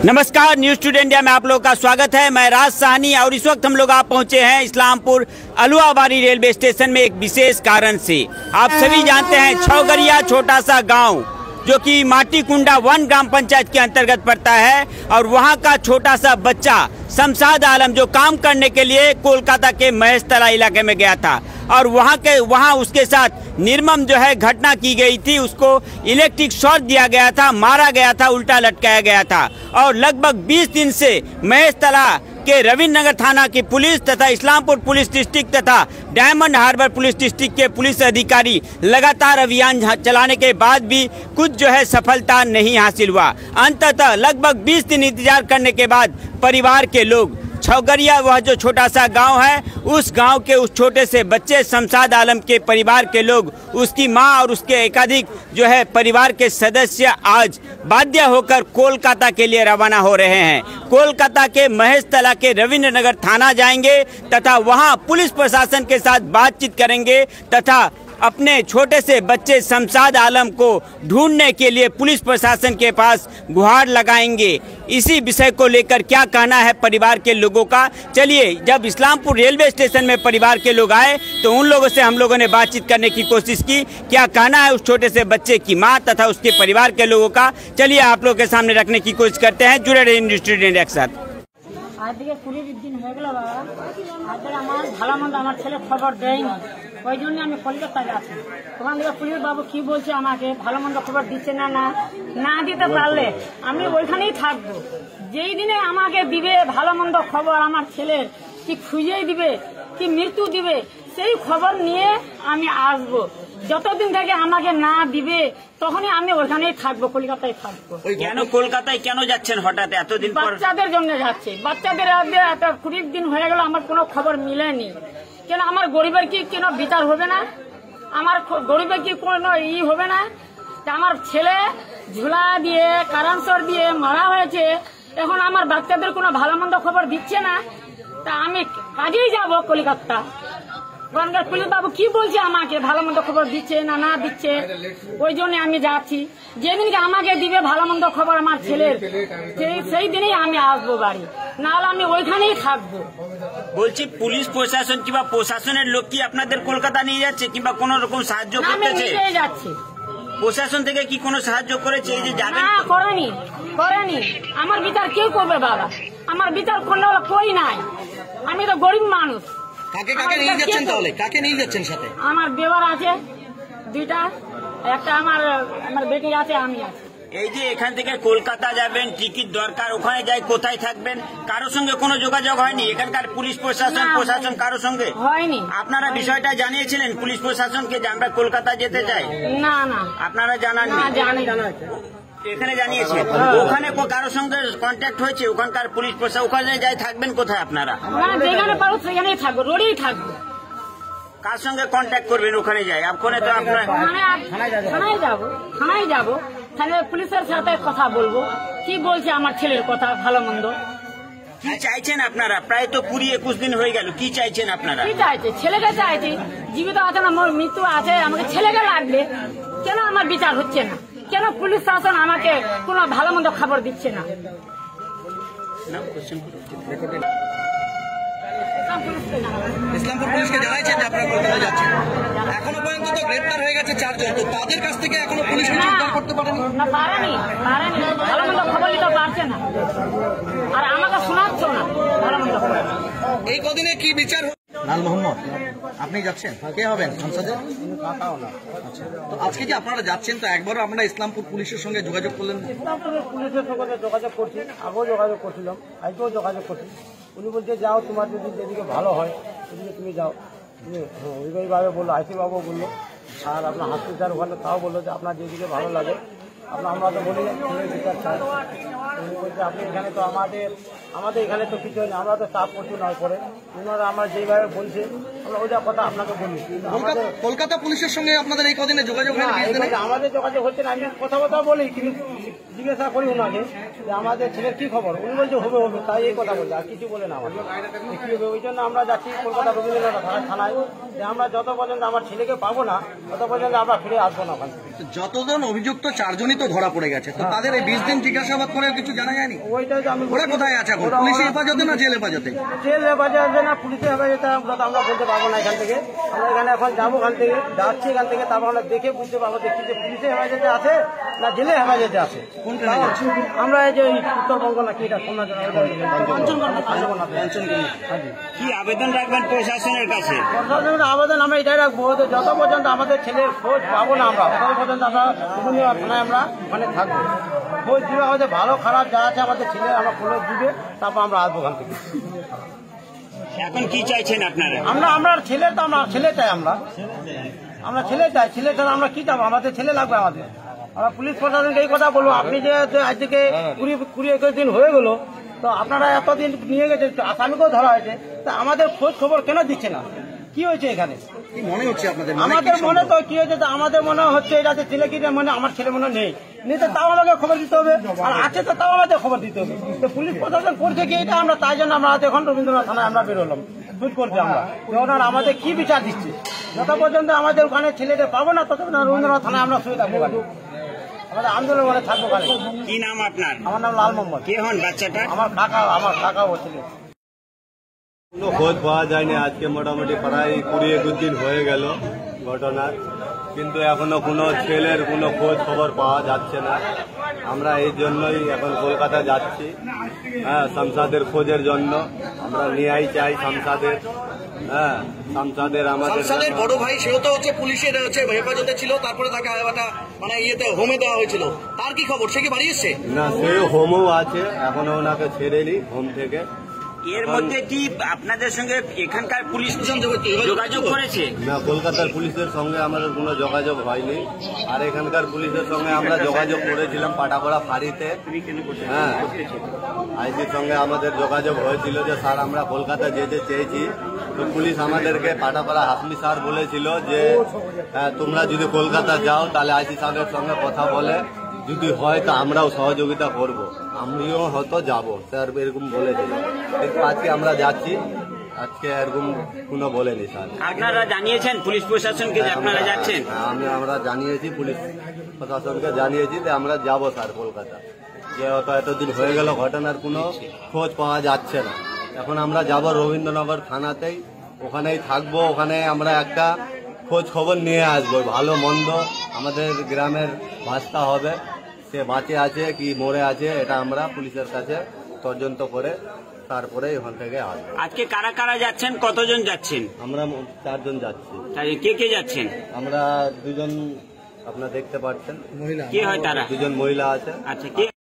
नमस्कार, news today India में आप लोगों का स्वागत है। मैं राज साहनी और इस वक्त हम लोग आप पहुंचे हैं इस्लामपुर अलुआबारी रेलवे स्टेशन में एक विशेष कारण से। आप सभी जानते हैं छौगरिया छोटा सा गांव जो कि माटीकुंडा 1 ग्राम पंचायत के अंतर्गत पड़ता है और वहां का छोटा सा बच्चा शमशाद आलम जो काम करने के लिए कोलकाता के महेशतला इलाके में गया था और वहां उसके साथ निर्मम जो है घटना की गई थी। उसको इलेक्ट्रिक शॉक दिया गया था, मारा गया था, उल्टा लटकाया गया था और लगभग 20 दिन से महेशतला के रविंद्र नगर थाना की पुलिस तथा इस्लामपुर पुलिस डिस्ट्रिक्ट तथा डायमंड हार्बर पुलिस डिस्ट्रिक्ट के पुलिस अधिकारी लगातार अभियान चलाने के बाद भी कुछ जो है सफलता नहीं हासिल हुआ। अंततः लगभग 20 दिन इंतजार करने के बाद परिवार के लोग छौगरिया वह जो छोटा सा गांव है उस गांव के उस छोटे से बच्चे शमशाद आलम के परिवार के लोग, उसकी मां और उसके एकाधिक जो है परिवार के सदस्य आज बाध्य होकर कोलकाता के लिए रवाना हो रहे हैं। कोलकाता के महेशतला के रविंद्र नगर थाना जाएंगे तथा वहां पुलिस प्रशासन के साथ बातचीत करेंगे तथा अपने छोटे से बच्चे शमशाद आलम को ढूंढने के लिए पुलिस प्रशासन के पास गुहार लगाएंगे। इसी विषय को लेकर क्या कहना है परिवार के लोगों का, चलिए जब इस्लामपुर रेलवे स्टेशन में परिवार के लोग आए तो उन लोगों से हम लोगों ने बातचीत करने की कोशिश की। क्या कहना है उस छोटे से बच्चे की मां तथा उसके परिवार के लोगों का, चलिए आप लोगों के सामने रखने की कोशिश करते हैं। जुड़े रहिए न्यूज टुडे इंडिया के साथ। आज दिके 20 दिन হয়ে গেল বাবা, আজ আমার ভালো মন্দ আমার ছেলে খবর দেয়নি, ওই জন্য আমি কলকাতা যাচ্ছি। ওখান থেকে পুলিশ বাবু কি বলছে আমাকে ভালো মন্দ খবর দিচ্ছে না না দিতে পারলে আমি ওইখানেই থাকবো। যেই দিনে আমাকে দিবে ভালো মন্দ খবর আমার ছেলের, কি খুঁজেই দিবে কি মৃত্যু দিবে সেই খবর নিয়ে আমি আসবো। যতদিন থেকে আমাকে না দিবে তখনই আমি ওখানেই থাকবো, কলকাতায় থাকবো। কেন কলকাতায় কেন যাচ্ছেন হঠাৎ এতদিন পর? বাচ্চাদের জন্য যাচ্ছে। বাচ্চাদের 20 দিন হয়ে গেল আমার কোনো খবর মিলেনি। কেন আমার গরিবের কি কেন বিচার হবে না? আমার গরিবের কি কোনো হবে না? আমার ছেলে ঝুলা দিয়ে কারানসর দিয়ে মারা হয়েছে, এখন আমার বাচ্চাদের কোনো ভালো মন্দ খবর দিচ্ছে না। তা আমি কাজেই যাবো কলকাতা। পুলিশ বাবু কি বলছে আমাকে ভালো মন্দ খবর দিচ্ছে না দিচ্ছে, ওই জন্য আমি যাচ্ছি। যেদিনকে আমাকে দিবে ভালো মন্দ খবর আমার ছেলের সেই দিনেই আমি আসবো বাড়ি, নাহলে আমি ওইখানেই থাকবো। বলছি পুলিশ প্রশাসন কিংবা প্রশাসনের লোক কি আপনাদের কলকাতা নিয়ে যাচ্ছে কিংবা কোন রকম সাহায্য করতেছে? নিয়ে যাচ্ছে। প্রশাসন থেকে কি কোনো সাহায্য করেছে? এই যে যাবেন না, করেনি। আমার বিচার কেউ করবে বাবা? আমার বিচার করলে কই নাই। আমি তো গরিব মানুষ। কাকে নিয়ে যাচ্ছেন তাহলে? কাকে নিয়ে যাচ্ছেন সাথে? আমার দেওয়ার আছে 2টা, একটা আমার বেটি আছে, আমি আছি। এই যে এখান থেকে কলকাতা যাবেন, টিকিট দরকার, ওখানে যাই কোথায় থাকবেন? কারোর সঙ্গে কোনো যোগাযোগ হয়নি? এখানকার পুলিশ প্রশাসন কারোর সঙ্গে হয়নি? আপনারা বিষয়টা জানিয়েছিলেন পুলিশ প্রশাসনকে যে আমরা কলকাতা যেতে চাই? না, আপনারা জানাননি? এখানে জানিয়েছেন? ওখানে কারোর সঙ্গে কন্ট্যাক্ট হয়েছে? ওখানকার পুলিশ প্রশাসন ওখানে যাই থাকবেন কোথায় আপনারা? যেখানে পারো সেখানেই থাকবো, রোডেই থাকবো। কার সঙ্গে কন্ট্যাক্ট করবেন ওখানে যাই? ওখানে তো আপনার থানায় যাবো, থানায় পুলিশের সাথে কথা বলবো, কি বলছে আমার ছেলের কথা ভালো মন্দ। কি চাইছেন আপনারা? প্রায় তো 20-21 দিন হয়ে গেল, কি চাইছেন আপনারা? কি চাইছে? ছেলেকে চাইছি, জীবিত আছে না মোর মৃত্যু আছে, আমাকে ছেলেকে লাগবে। কেন আমার বিচার হচ্ছে না? কেন পুলিশ শাসন আমাকে কোনো ভালো মন্দ খবর দিচ্ছে না? ইসলামপুর পুলিশকে জানাইছেন যে আপনারা কলকাতা যাচ্ছেন। এখনো পর্যন্ত তো গ্রেপ্তার হয়ে গেছে 4 জন, তো তাদের কাছ থেকে এখনো পুলিশ কিছু উদ্ধার করতে পারেনি? না, পারেনি। ভালো মন্দ খবর দিতে পারছে না আর আমাকে শোনাচ্ছ না ভালো মন্দ খবর। এই কদিনে কি বিচার? লাল মোহাম্মদ, আপনি যাচ্ছেন? কে হবেন সংসদে? আচ্ছা, তো আজকে যে আপনারা যাচ্ছেন তো একবারও আমরা ইসলামপুর পুলিশের সঙ্গে যোগাযোগ করলেন? ইসলামপুরের পুলিশের সঙ্গে যোগাযোগ করছি, আগেও যোগাযোগ করছিলাম, আজকেও যোগাযোগ করছি। উনি বলছে যাও, তোমার যদি যেদিকে ভালো হয় সেদিকে তুমি যাও। ওইভাবে বললো, আইসি বাবু বললো, আর আপনার হসপিটাল ওখানে তাও বললো যে আপনার যেদিকে ভালো লাগে আমরা তো বলি বিচার চাই। উনি বলছে আপনি এখানে তো আমাদের এখানে তো কিছু নেই, আমরা তো চাপ প্রচুর নয় করে ওনারা আমরা যেইভাবে বলছে আমরা ওই কথা আপনাকে বলি। কলকাতা পুলিশের সঙ্গে আপনাদের এই কদিনে যোগাযোগ হয়নি? আমাদের যোগাযোগ হচ্ছে না, আমি কথা বলি, কিন্তু জিজ্ঞাসা করি ওনাকে যে আমাদের ছেলের কি খবর, উনি বলছে হবে হবে, তাই এই কথা বলছে, আর কিছু বলে না আমাদের কি হবে। ওই জন্য আমরা যাচ্ছি কলকাতা রবীন্দ্রনাথ থানায়, যে আমরা যত পর্যন্ত আমার ছেলেকে পাবো না তত পর্যন্ত আমরা ফিরে আসবো না ওখান থেকে। যতজন অভিযুক্ত 4 জনই তো ধরা পড়ে গেছে, তো তাদের এই 20 দিন জিজ্ঞাসাবাদ করে কিছু জানা যায়নি? ওইটাই তো আমি, ওরা কোথায় আছে এখন? পুলিশের হেফাজতে না জেল হেফাজতে? জেল হেফাজতে না পুলিশের হেফাজতে আমরা বলতে পারবো না এখান থেকে। আমরা এখানে এখন যাবো, এখান থেকে যাচ্ছি, এখান থেকে তারপর আমরা দেখে বুঝতে পারবো দেখছি যে পুলিশের হেফাজতে আছে না জেলে হেফাজতে আছে। আমরা এই যে উত্তরবঙ্গ নাকি এটা কি আবেদন রাখবেন প্রশাসনের কাছে? প্রশাসনের আবেদন আমরা এটাই রাখবো যে যত পর্যন্ত আমাদের ছেলের খোঁজ পাবো না আমরা তত পর্যন্ত আমরা বিভিন্ন থানায় আমরা মানে থাকবো। খোঁজ দিবে আমাদের ভালো খারাপ যা আছে আমাদের ছেলে আমরা খোঁজ দিবে, তারপর আমরা আসবো ওখান থেকে। এখন কি চাইছেন আপনারা? আমরা ছেলে তো আমরা ছেলে চাই, আমরা ছেলে চাই, ছেলে ছাড়া আমরা কি চাবো? আমাদের ছেলে লাগবে আমাদের। আমরা পুলিশ প্রশাসনকে এই কথা বলবো, আপনি যে আজ থেকে 20-21 দিন হয়ে গেল, তো আপনারা এতদিন নিয়ে গেছেন, আসামিকেও ধরা হয়েছে, তা আমাদের খোঁজ খবর কেন দিচ্ছে না? কি হয়েছে এখানে? কি মনে হচ্ছে আপনাদের? আমাদের মনে তো কি হয়েছে, আমাদের মনে হচ্ছে যাতে ছেলে কি মনে আমার ছেলে মনে নেই, তো তাও আমাকে খবর দিতে হবে, আর আছে তো তাও আমাদের খবর দিতে হবে। তো পুলিশ প্রশাসন করছে কি এটা আমরা, তাই জন্য আমরা এখন রবীন্দ্রনাথ থানায় আমরা বেরোলাম খোঁজ করছি আমরা, ওনারা আমাদের কি বিচার দিচ্ছে। যত পর্যন্ত আমাদের ওখানে ছেলেদের পাবো না তত রবীন্দ্রনাথ থানায় আমরা শুয়ে থাকবো, আমাদের আন্দোলন মানে থাকবো। কি নাম আপনার? আমার নাম লাল মোহাম্মদ। কে হন বাচ্চাটা? আমার কাকা ও ছেলে। কোনো খোঁজ পাওয়া যায়নি। আজকে মোটামুটি প্রায় 20-21 দিন হয়ে গেল ঘটনার, কিন্তু এখনো কোনো ছেলের কোনো খোঁজ খবর পাওয়া যাচ্ছে না। আমরা এই জন্যই এখন কলকাতা যাচ্ছি, শামসাদের খোঁজের জন্য। আমরা নিয়েই চাই শামসাদের, শামসাদের আমাদের বড় ভাই, সেও তো হচ্ছে পুলিশের হেফাজতে ছিল, তারপরে তাকে মানে ইয়েতে হোমে দেওয়া হয়েছিল, তার কি খবর? সে কি বাড়ি এসছে? না, সেও হোমও আছে, এখনো ওনাকে ছেড়েনি হোম থেকে। এর মধ্যে কি আপনাদের সঙ্গে এখানকার পুলিশ যোগাযোগ করেছে? না, কলকাতার পুলিশের সঙ্গে আমাদের কোনো যোগাযোগ হয়নি। আর এখানকার পুলিশের সঙ্গে আমরা যোগাযোগ করেছিলাম পাটাপাড়া ফাঁড়িতে। আইসির সঙ্গে আমাদের যোগাযোগ হয়েছিল যে স্যার আমরা কলকাতা যেতে চেয়েছি, তো পুলিশ আমাদেরকে পাটাপাড়া হাসমি স্যার বলেছিল যে তোমরা যদি কলকাতা যাও তাহলে আইসি সাহেবের সঙ্গে কথা বলে যদি হয় তা আমরাও সহযোগিতা করব, আমিও হয়তো যাব, স্যার এরকম বলেছিল। কিন্তু আজকে আমরা যাচ্ছি, আজকে এরকম কোনো বলেনি স্যার। আপনারা জানিয়েছেন পুলিশ প্রশাসনকে যে আপনারা যাচ্ছেন? আমরা জানিয়েছি, পুলিশ প্রশাসনকে জানিয়েছি যে আমরা যাব স্যার কলকাতা। যে এতদিন হয়ে গেল ঘটনার কোনো খোঁজ পাওয়া যাচ্ছে না। এখন আমরা যাব রবীন্দ্রনগর থানাতেই, ওখানেই থাকবো, ওখানে আমরা একটা খোঁজ খবর নিয়ে আসবো, ভালো মন্দ আমাদের গ্রামের ভাষা হবে, সে বাঁচে আছে কি মরে আছে এটা আমরা পুলিশের কাছে তদন্ত করে তারপরে ওখান থেকে আসবো। আজকে কারা কারা যাচ্ছেন, কতজন যাচ্ছেন? আমরা 4 জন যাচ্ছি। কে কে যাচ্ছেন? আমরা 2 জন, আপনারা দেখতে পাচ্ছেন। কে হয় তারা? 2 জন মহিলা আছে। আচ্ছা, কে?